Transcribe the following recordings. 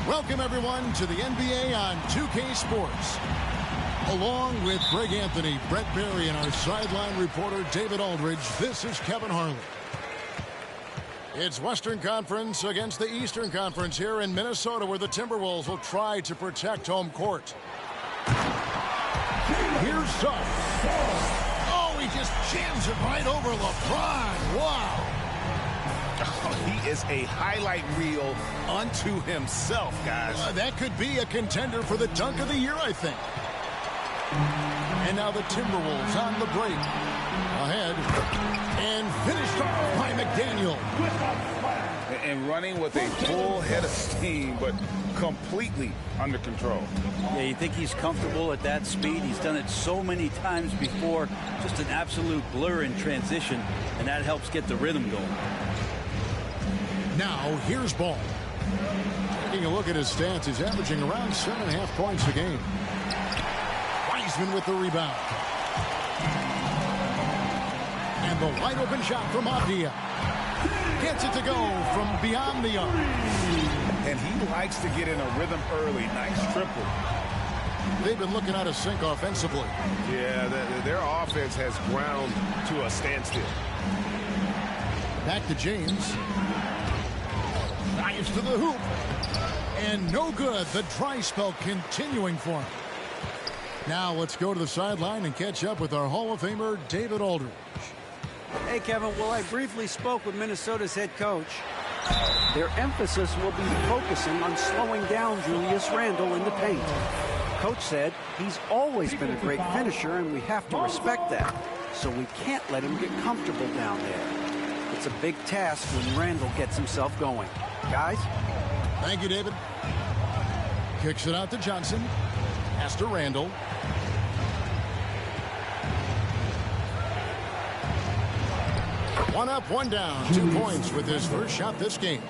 Welcome, everyone, to the NBA on 2K Sports. Along with Greg Anthony, Brett Berry, and our sideline reporter, David Aldridge, this is Kevin Harlan. It's Western Conference against the Eastern Conference here in Minnesota, where the Timberwolves will try to protect home court. Here's Suggs. Oh, he just jams it right over LeBron. Wow. Oh, he is a highlight reel unto himself, guys. That could be a contender for the dunk of the year, I think. And now the Timberwolves on the break. Ahead. And finished off by McDaniel. And running with a full head of steam, but completely under control. Yeah, you think he's comfortable at that speed. He's done it so many times before. Just an absolute blur in transition, and that helps get the rhythm going. Now, here's Ball. Taking a look at his stats, he's averaging around 7.5 points a game. Wiseman with the rebound. And the wide open shot from Avdia. Gets it to go from beyond the arc. And he likes to get in a rhythm early. Nice triple. They've been looking out of sync offensively. Yeah, their offense has ground to a standstill. Back to James. Drives to the hoop. And no good. The dry spell continuing for him. Now let's go to the sideline and catch up with our Hall of Famer, David Aldridge. Hey, Kevin. Well, I briefly spoke with Minnesota's head coach. Their emphasis will be focusing on slowing down Julius Randle in the paint. Coach said he's always been a great finisher, and we have to respect that. So we can't let him get comfortable down there. It's a big task when Randle gets himself going. Guys? Thank you, David. Kicks it out to Johnson. Pass to Randle. One up, one down. 2 points with his first shot this game.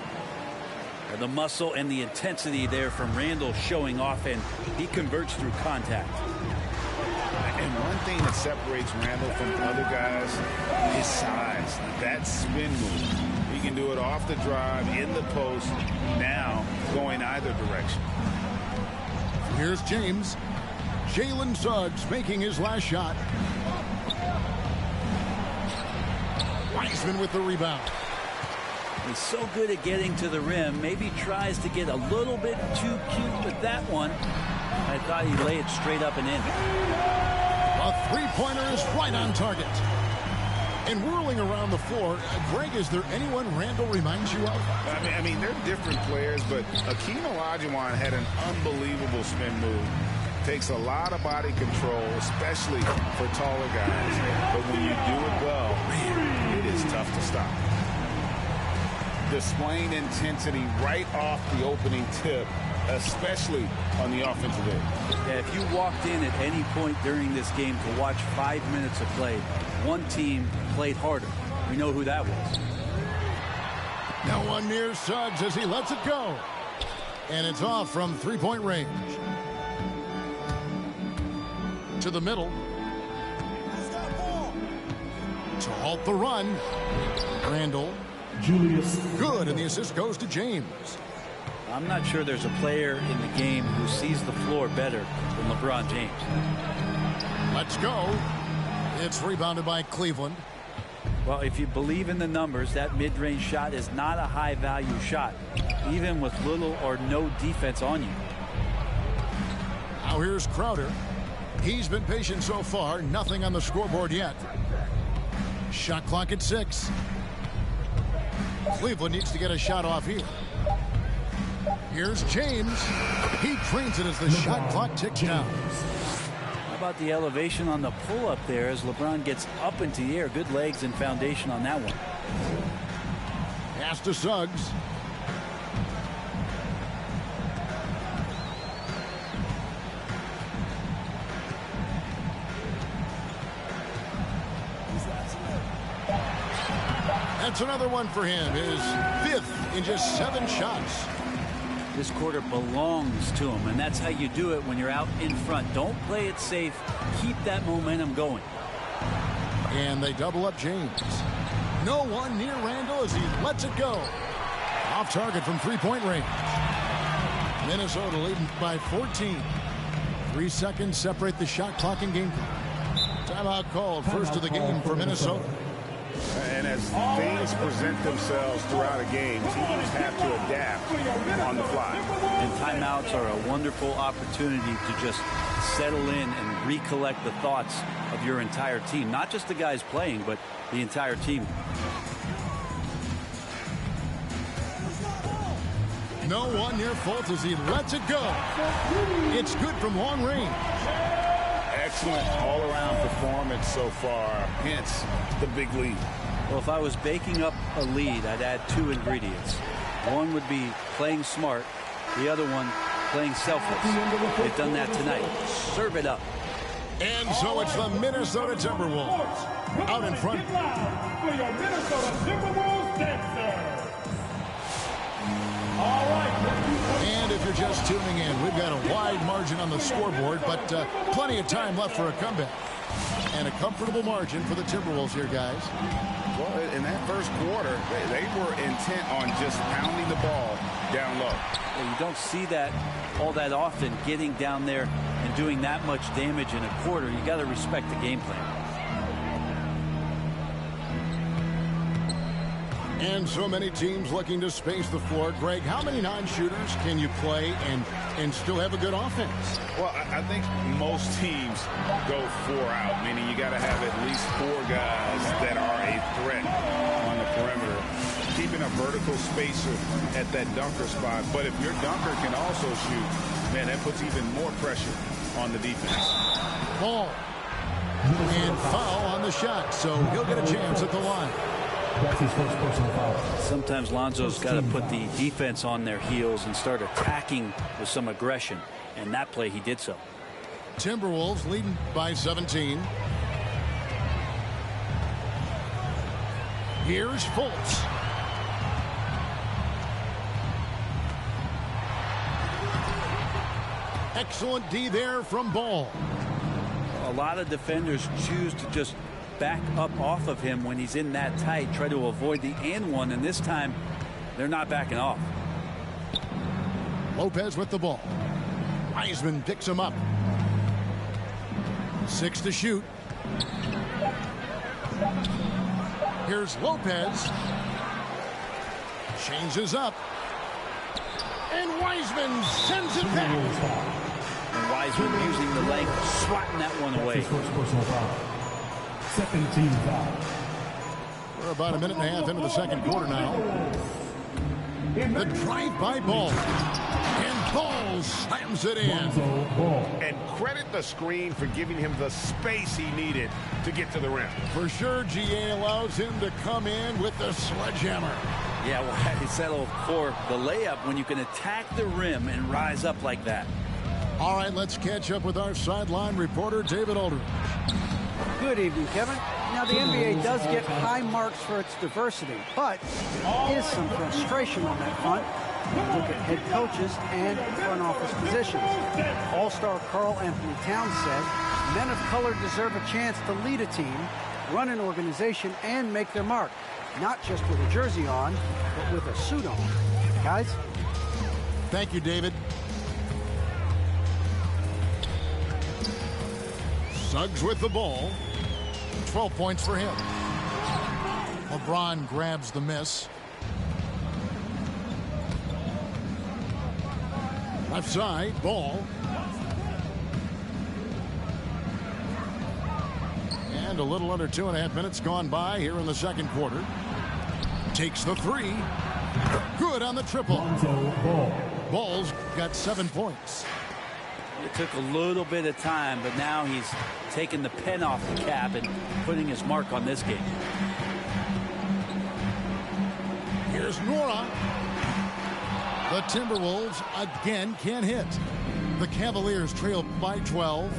And the muscle and the intensity there from Randle showing off, and he converts through contact. And one thing that separates Randle from other guys, his size. That spin move. He can do it off the drive, in the post, now going either direction. Here's James. Jalen Suggs making his last shot. Wiseman with the rebound. He's so good at getting to the rim. Maybe tries to get a little bit too cute with that one. I thought he'd lay it straight up and in. A three-pointer is right on target. And whirling around the floor, Greg, is there anyone Randall reminds you of? I mean, they're different players, but Akeem Olajuwon had an unbelievable spin move. Takes a lot of body control, especially for taller guys. But when you do it well, man, it is tough to stop. Displaying intensity right off the opening tip, especially on the offensive end. Yeah, if you walked in at any point during this game to watch 5 minutes of play, one team played harder. We know who that was. Now one near Suggs as he lets it go. And it's off from three-point range. To the middle. To halt the run. Randall. Julius. Good, and the assist goes to James. I'm not sure there's a player in the game who sees the floor better than LeBron James. Let's go. It's rebounded by Cleveland. Well, if you believe in the numbers, that mid-range shot is not a high-value shot, even with little or no defense on you. Now here's Crowder. He's been patient so far. Nothing on the scoreboard yet. Shot clock at 6. Cleveland needs to get a shot off here. Here's James. He trains it as the shot clock ticks down. How about the elevation on the pull-up there as LeBron gets up into the air? Good legs and foundation on that one. Pass to Suggs. That's another one for him. His 5th in just 7 shots. This quarter belongs to him, and that's how you do it when you're out in front. Don't play it safe. Keep that momentum going. And they double up James. No one near Randall as he lets it go. Off target from three-point range. Minnesota leading by 14. 3 seconds separate the shot clock and game clock. Timeout called. First of the game for Minnesota. And as things present themselves throughout a game, teams have to adapt on the fly. And timeouts are a wonderful opportunity to just settle in and recollect the thoughts of your entire team. Not just the guys playing, but the entire team. No one near Fultz as he lets it go. It's good from long range. Excellent all-around performance so far, hence the big lead. Well, if I was baking up a lead, I'd add 2 ingredients. One would be playing smart. The other one, playing selfless. They've done that tonight. Serve it up. And so it's the Minnesota Timberwolves out in front. And if you're just tuning in, we've got a wide margin on the scoreboard, but plenty of time left for a comeback. And a comfortable margin for the Timberwolves here, guys. Well, in that first quarter, they were intent on just pounding the ball down low. Well, you don't see that all that often, getting down there and doing that much damage in a quarter. You got to respect the game plan. And so many teams looking to space the floor. Greg, how many non-shooters can you play and still have a good offense? Well, I think most teams go 4 out, meaning you got to have at least 4 guys that are a threat on the perimeter, keeping a vertical spacer at that dunker spot. But if your dunker can also shoot, man, that puts even more pressure on the defense. Ball. And foul on the shot, so he'll get a chance at the line. That's his first personal foul. Sometimes Lonzo's got to put the defense on their heels and start attacking with some aggression. And that play, he did so. Timberwolves leading by 17. Here's Fultz. Excellent D there from Ball. A lot of defenders choose to just back up off of him when he's in that tight, try to avoid the and one, and this time they're not backing off. Lopez with the ball. Wiseman picks him up. 6 to shoot. Here's Lopez. Changes up. And Wiseman sends it back. And Wiseman using the length, swatting that one away. Second team foul. We're about a minute and a half into the second quarter now. The drive by Ball. And Ball slams it in. And credit the screen for giving him the space he needed to get to the rim. For sure, GA allows him to come in with the sledgehammer. Yeah, well, he settled for the layup when you can attack the rim and rise up like that. All right, let's catch up with our sideline reporter, David Aldridge. Good evening, Kevin. Now, the NBA does get high marks for its diversity, but there is some frustration on that front. Look at head coaches and front office positions. All-star Karl Anthony Towns said, men of color deserve a chance to lead a team, run an organization, and make their mark. Not just with a jersey on, but with a suit on. Guys? Thank you, David. Suggs with the ball. 12 points for him. LeBron grabs the miss. Left side, Ball. And a little under 2.5 minutes gone by here in the second quarter. Takes the three. Good on the triple. Ball's got 7 points. It took a little bit of time, but now he's taking the pen off the cap and putting his mark on this game. Here's Nora. The Timberwolves again can't hit. The Cavaliers trail by 12.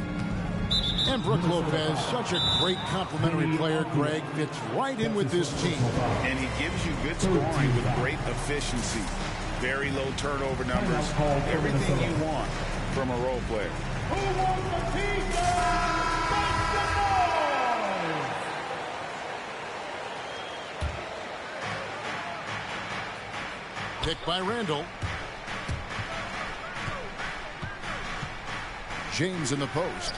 And Brook Lopez, such a great complimentary player, Greg, fits right in with this team. And he gives you good scoring with great efficiency. Very low turnover numbers. Everything you want from a role player. Pick by Randall. James in the post.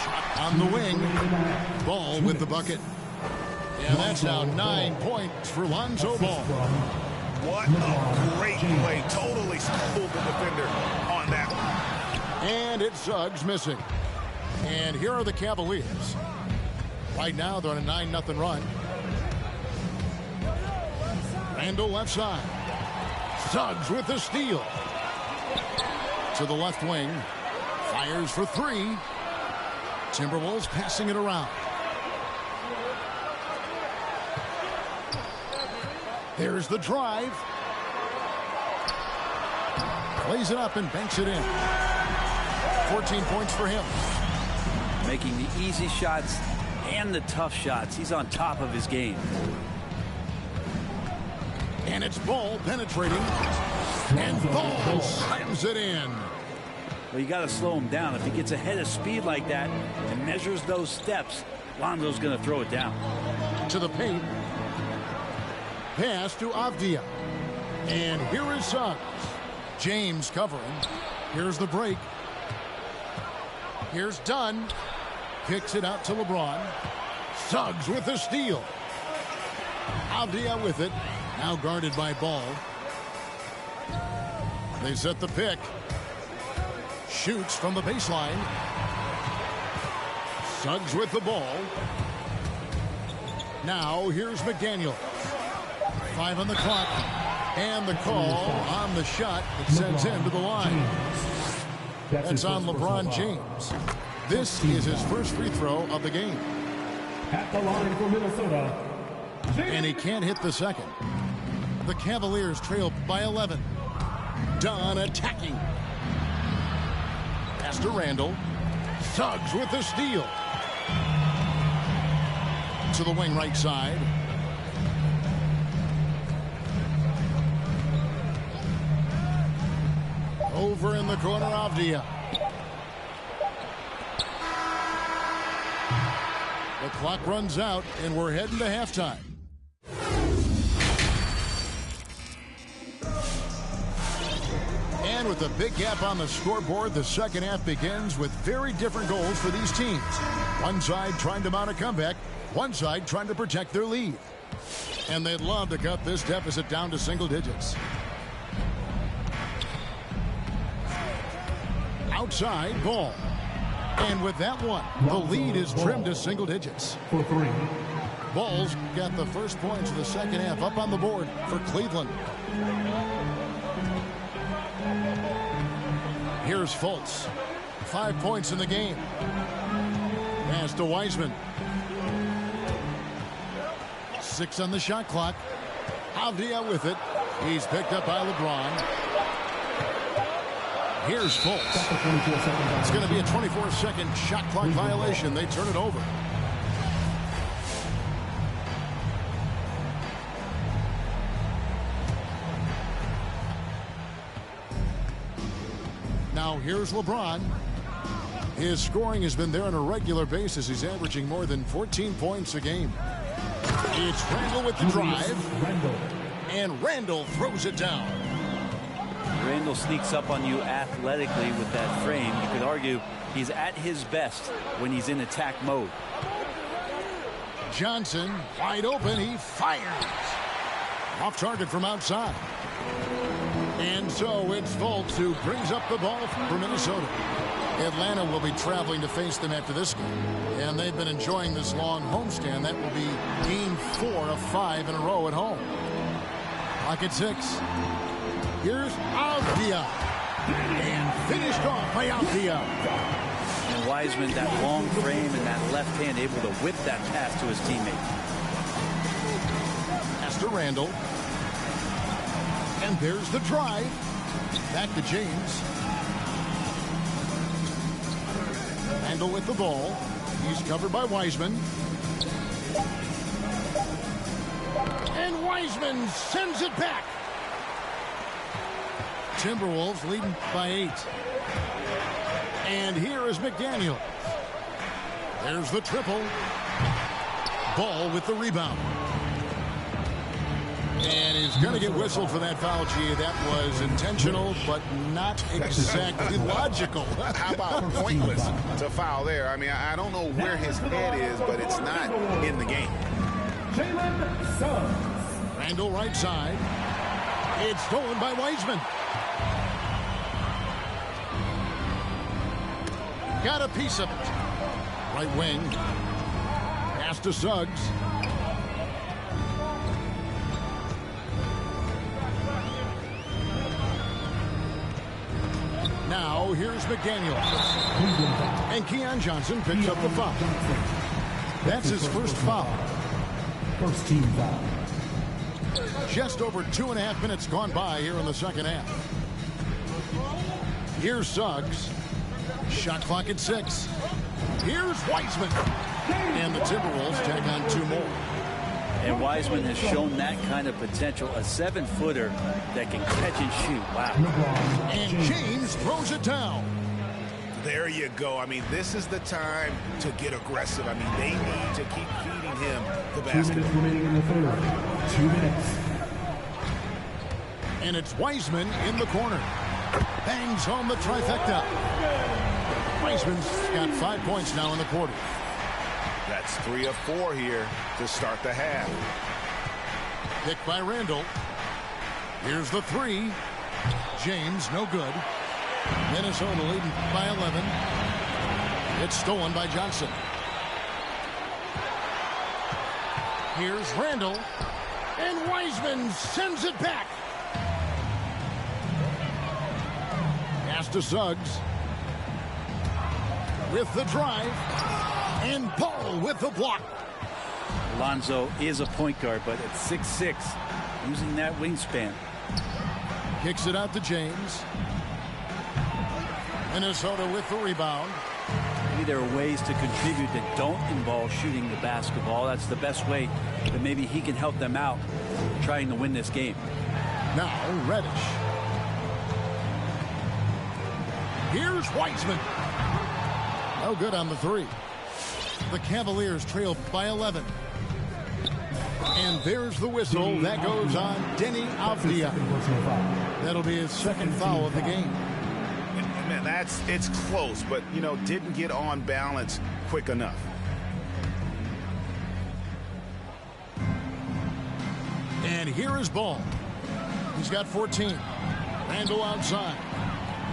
Shot on the wing. Ball with the bucket. And that's now 9 points for Lonzo Ball. What a great play. Totally schooled the defender on that one. And it's Suggs missing. And here are the Cavaliers. Right now they're on a 9-0 run. Randall left side. Suggs with the steal. To the left wing. Fires for three. Timberwolves passing it around. There's the drive. Plays it up and banks it in. 14 points for him. Making the easy shots and the tough shots. He's on top of his game. And it's Ball penetrating. And Ball slams it in. Well, you got to slow him down. If he gets ahead of speed like that and measures those steps, Lonzo's going to throw it down. To the paint. Pass to Avdia. And here is Suggs. James covering. Here's the break. Here's Dunn. Kicks it out to LeBron. Suggs with the steal. Avdia with it. Now guarded by Ball. They set the pick. Shoots from the baseline. Suggs with the ball. Now here's McDaniel. 5 on the clock. And the call on the shot that sends him to the line. That's on LeBron James. This is his first free throw of the game. At the line for Minnesota. And he can't hit the second. The Cavaliers trail by 11. Dunn attacking. Pass to Randall. Suggs with the steal. To the wing right side. Over in the corner, Avdia. The clock runs out, and we're heading to halftime. And with a big gap on the scoreboard, the second half begins with very different goals for these teams. One side trying to mount a comeback, one side trying to protect their lead. And they'd love to cut this deficit down to single digits. Outside ball. And with that one, the lead is trimmed to single digits. For 3. Ball's got the first points of the second half up on the board for Cleveland. Here's Fultz. 5 points in the game. Pass to Wiseman. 6 on the shot clock. Avdia with it. He's picked up by LeBron. Here's Fultz. It's going to be a 24-second shot clock violation. They turn it over. Now here's LeBron. His scoring has been there on a regular basis. He's averaging more than 14 points a game. It's Randle with the drive. And Randle throws it down. Randle sneaks up on you athletically with that frame. You could argue he's at his best when he's in attack mode. Johnson wide open. He fires. Off target from outside. And so it's Fultz who brings up the ball for Minnesota. Atlanta will be traveling to face them after this game. And they've been enjoying this long homestand. That will be game 4 of 5 in a row at home. Clock at 6. Here's Avdia. And finished off by Avdia. And Wiseman, that long frame and that left hand able to whip that pass to his teammate. Pass to Randle. And there's the drive. Back to James. Randle with the ball. He's covered by Wiseman. And Wiseman sends it back. Timberwolves leading by 8. And here is McDaniel. There's the triple. Ball with the rebound. And he's going to get whistled for that foul, G. That was intentional, but not exactly logical. How about pointless to foul there? I mean, I don't know where his head is, but it's not in the game. Randle right side. It's stolen by Wiseman. Got a piece of it. Right wing. Pass to Suggs. Now here's McDaniel. And Keon Johnson picks up the foul. That's his first foul. First team foul. Just over 2.5 minutes gone by here in the second half. Here's Suggs. Shot clock at 6. Here's Wiseman. And the Timberwolves tack on 2 more. And Wiseman has shown that kind of potential. A 7-footer that can catch and shoot. Wow. And James throws it down. There you go. I mean, this is the time to get aggressive. I mean, they need to keep feeding him the 2 basket. minutes remaining in the third. 2 minutes. And it's Wiseman in the corner. Bangs home the trifecta. Wiseman's got 5 points now in the quarter. That's 3 of 4 here to start the half. Picked by Randle. Here's the 3. James, no good. Minnesota leading by 11. It's stolen by Johnson. Here's Randle. And Wiseman sends it back. Pass to Suggs. With the drive. And Paul with the block. Lonzo is a point guard, but at 6'6", using that wingspan. Kicks it out to James. Minnesota with the rebound. Maybe there are ways to contribute that don't involve shooting the basketball. That's the best way that maybe he can help them out trying to win this game. Now Reddish. Here's Wiseman. No good on the 3. The Cavaliers trail by 11. And there's the whistle. That goes on Denny Avdia. That'll be his second foul of the game. Man, it's close, but, you know, didn't get on balance quick enough. And here is Ball. He's got 14. Randall outside.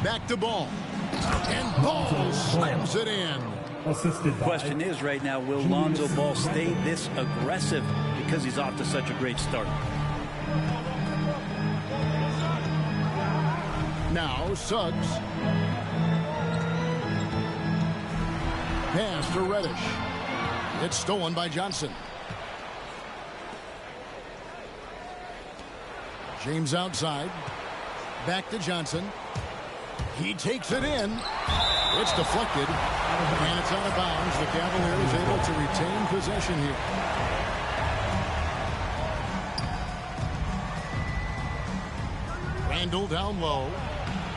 Back to Ball. And Ball slams it in. The question is right now, will Lonzo Ball stay this aggressive because he's off to such a great start? Now Suggs. Pass to Reddish. It's stolen by Johnson. James outside. Back to Johnson. He takes it in. It's deflected. And it's out of bounds. The Cavaliers able to retain possession here. Randall down low.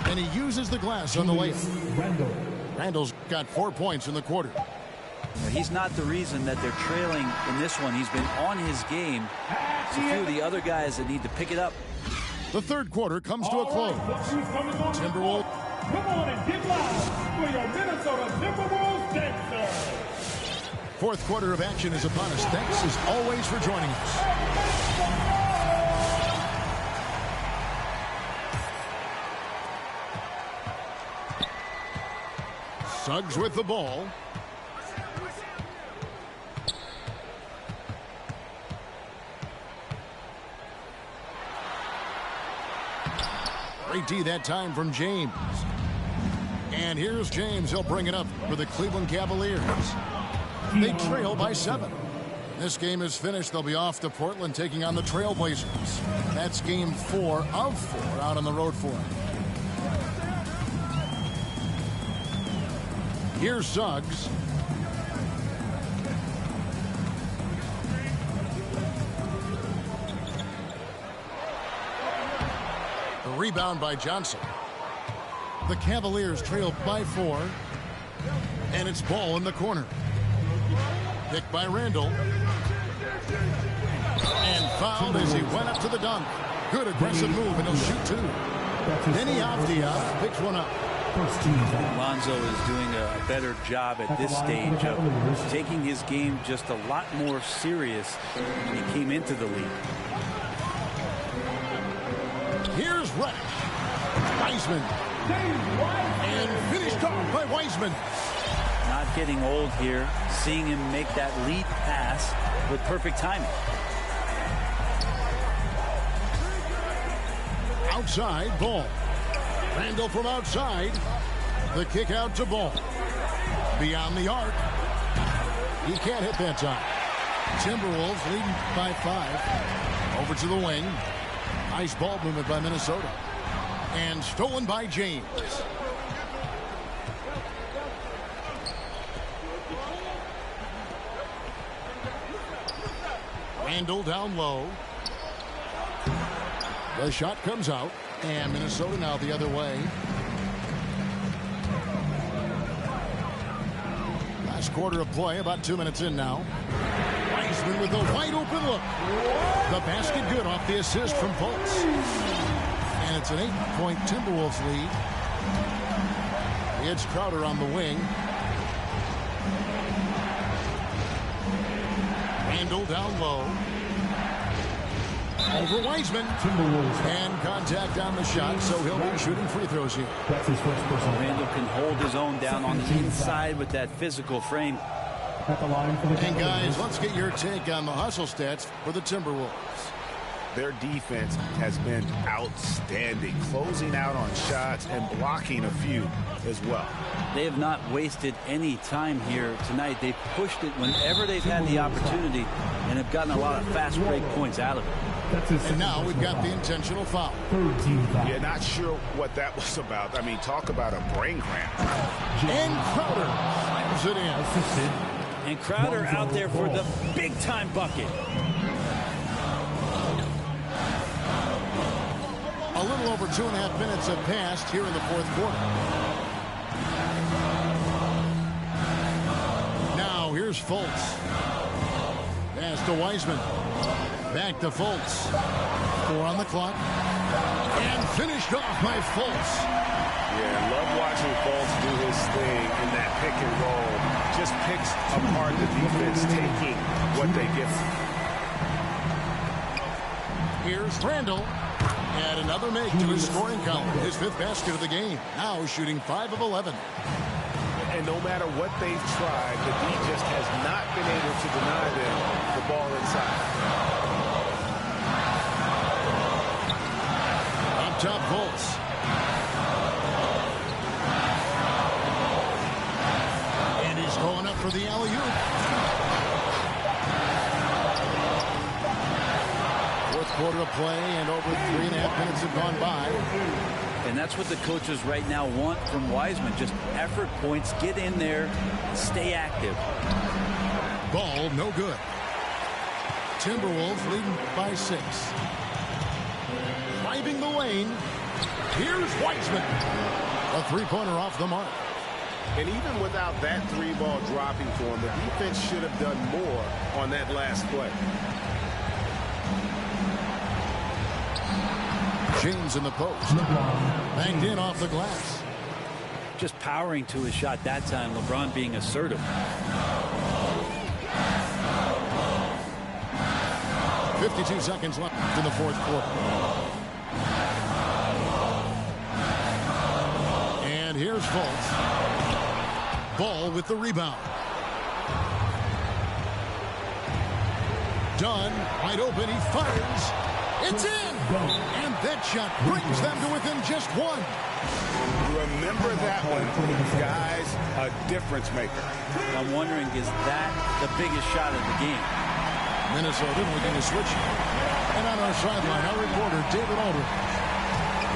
And he uses the glass on the layup. Randall's got 4 points in the quarter. He's not the reason that they're trailing in this one. He's been on his game. It's a few of the other guys that need to pick it up. The third quarter comes to a close. Timberwolves. Come on and get loud for your Minnesota Timberwolves dancers. Fourth quarter of action is upon us. Thanks as always for joining us. Suggs with the ball. Great D that time from James. And here's James. He'll bring it up for the Cleveland Cavaliers. They trail by 7. This game is finished. They'll be off to Portland taking on the Trailblazers. That's game 4 of 4 out on the road for them. Here's Suggs. The rebound by Johnson. The Cavaliers trail by 4. And it's Ball in the corner. Picked by Randall. And fouled as he went up to the dunk. Good aggressive move, and he'll shoot 2. Denny Avdia picks one up. Lonzo is doing a better job at this stage of taking his game just a lot more serious when he came into the league. Here's Reddish. Wiseman. And finished off by Wiseman. Not getting old here. Seeing him make that lead pass with perfect timing. Outside, Ball. Randall from outside. The kick out to Ball. Beyond the arc. He can't hit that time. Timberwolves leading by 5. Over to the wing. Nice ball movement by Minnesota. And stolen by James. Randall down low. The shot comes out. And Minnesota now the other way. Last quarter of play, about 2 minutes in now. Wiseman with a wide open look. The basket good off the assist from Fultz. And it's an 8-point Timberwolves lead. It's Crowder on the wing. Randall down low. Over Wiseman. And contact on the shot, so he'll be shooting free throws here. That's his first personal. Randall can hold his own down on the inside with that physical frame. At the line for the And guys, let's get your take on the hustle stats for the Timberwolves. Their defense has been outstanding, closing out on shots and blocking a few as well. They have not wasted any time here tonight. They've pushed it whenever they've had the opportunity and have gotten a lot of fast break points out of it. And now we've got the intentional foul. Third team foul. Yeah, not sure what that was about. I mean, talk about a brain cramp. And Crowder slams it in. Assisted. And Crowder out there for the big-time bucket. A little over 2.5 minutes have passed here in the fourth quarter. Now here's Fultz. pass to Wiseman. Back to Fultz. 4 on the clock. And finished off by Fultz. Yeah, love watching Fultz do his thing in that pick and roll. Just picks apart the defense, taking what they give him. Here's Randall. And another make to his scoring column. His 5th basket of the game. Now shooting 5 of 11. And no matter what they've tried, the D just has not been able to deny them the ball inside. Up top, Fultz. And he's going up for the alley-oop. Fourth quarter of play, and over 3.5 minutes have gone by. And that's what the coaches right now want from Wiseman. Just effort points, get in there, stay active. Ball no good. Timberwolves leading by 6. Driving the lane. Here's Wiseman. A 3-pointer off the mark. And even without that 3-ball dropping for him, the defense should have done more on that last play. James in the post. Banked in off the glass. Just powering to his shot that time. LeBron being assertive. 52 seconds left in the fourth quarter. And here's Fultz. Ball with the rebound. Dunn, wide open, he fires. It's in! And that shot brings them to within just 1. Remember that one, guys, a difference maker. I'm wondering, is that the biggest shot of the game? Minnesota looking to switch. And on our sideline, our reporter, David Aldridge.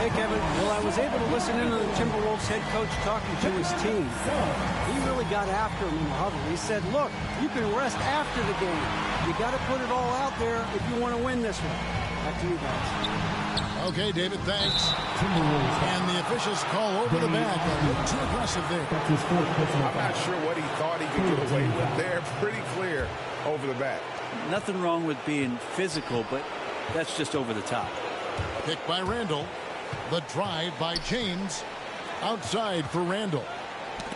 Hey, Kevin. Well, I was able to listen in to the Timberwolves head coach talking to his team. He really got after him in the huddle. He said, look, you can rest after the game. You got to put it all out there if you want to win this one. Back to you guys. Okay, David, thanks. And the officials call over the back. A little too aggressive there. I'm not sure what he thought he could get away with there. Pretty clear over the back. Nothing wrong with being physical, but that's just over the top. Picked by Randall. The drive by James. Outside for Randall.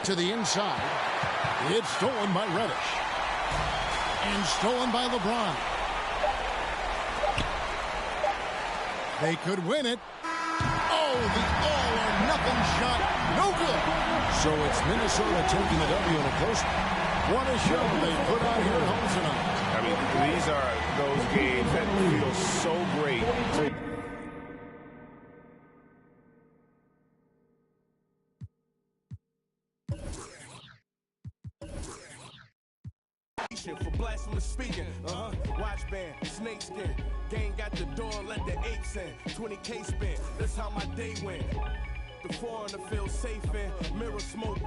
To the inside. It's stolen by Reddish. And stolen by LeBron. They could win it. Oh, the all-or-nothing shot. No good. So it's Minnesota taking the W in a close one. What a show they put on here at home tonight. I mean, these are those games that feel so great. For blasphemous speaking, watch band, snake skin, gang got the door, let the apes in, 20K spin, that's how my day went, the foreigner feels safe in, mirror smoke.